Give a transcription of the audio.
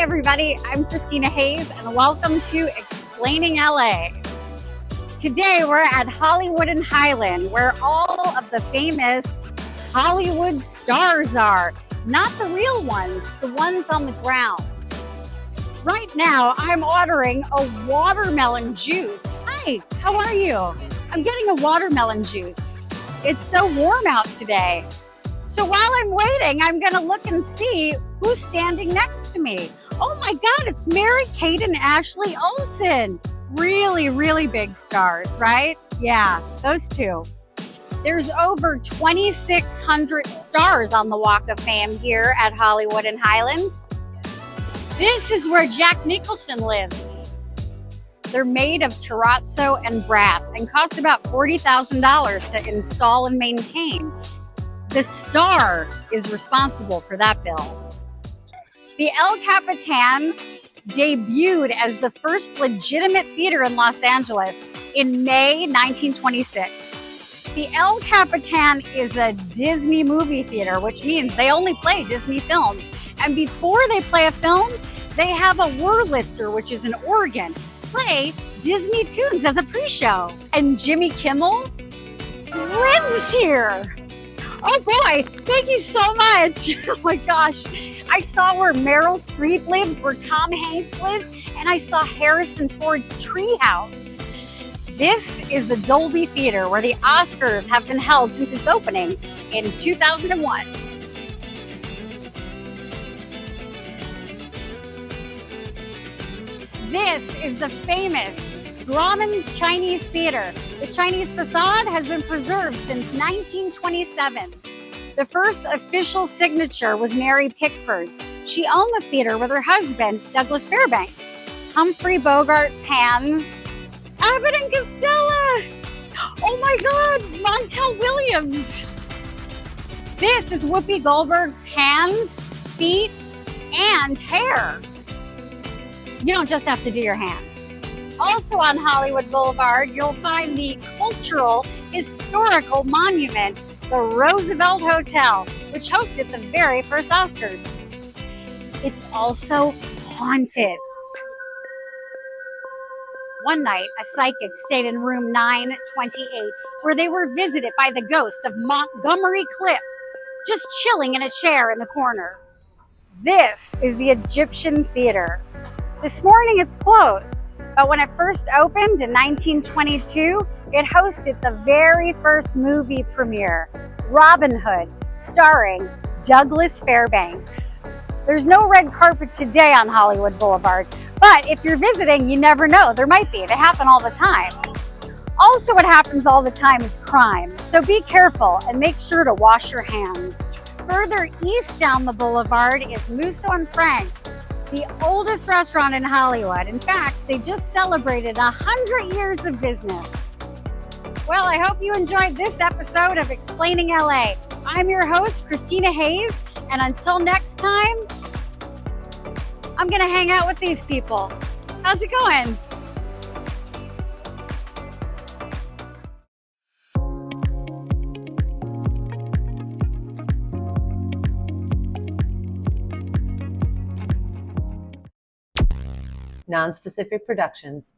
everybody, I'm Kristina Hayes and welcome to expLAining LA. Today we're at Hollywood and Highland, where all of the famous Hollywood stars are. Not the real ones, the ones on the ground. Right now I'm ordering a watermelon juice. Hi, how are you? I'm getting a watermelon juice. It's so warm out today. So while I'm waiting, I'm gonna look and see who's standing next to me. Oh my God, it's Mary-Kate and Ashley Olsen. Really, really big stars, right? Yeah, those two. There's over 2,600 stars on the Walk of Fame here at Hollywood and Highland. This is where Jack Nicholson lives. They're made of terrazzo and brass and cost about $40,000 to install and maintain. The star is responsible for that bill. The El Capitan debuted as the first legitimate theater in Los Angeles in May 1926. The El Capitan is a Disney movie theater, which means they only play Disney films. And before they play a film, they have a Wurlitzer, which is an organ, play Disney tunes as a pre-show. And Jimmy Kimmel lives here. Oh boy, thank you so much. Oh my gosh. I saw where Meryl Streep lives, where Tom Hanks lives, and I saw Harrison Ford's treehouse. This is the Dolby Theater, where the Oscars have been held since its opening in 2001. This is the famous Grauman's Chinese Theater. The Chinese facade has been preserved since 1927. The first official signature was Mary Pickford's. She owned the theater with her husband, Douglas Fairbanks. Humphrey Bogart's hands. Abbott and Costello! Oh my God, Montel Williams! This is Whoopi Goldberg's hands, feet, and hair. You don't just have to do your hands. Also on Hollywood Boulevard, you'll find the cultural historical monument, the Roosevelt Hotel, which hosted the very first Oscars. It's also haunted. One night, a psychic stayed in room 928, where they were visited by the ghost of Montgomery Cliff, just chilling in a chair in the corner. This is the Egyptian Theater. This morning it's closed, but when it first opened in 1922, it hosted the very first movie premiere, Robin Hood, starring Douglas Fairbanks. There's no red carpet today on Hollywood Boulevard, but if you're visiting, you never know. There might be. They happen all the time. Also, what happens all the time is crime, so be careful and make sure to wash your hands. Further east down the boulevard is Musso and Frank, the oldest restaurant in Hollywood. In fact, they just celebrated 100 years of business. Well, I hope you enjoyed this episode of expLAining LA. I'm your host, Kristina Hayes, and until next time, I'm gonna hang out with these people. How's it going? Non-specific productions.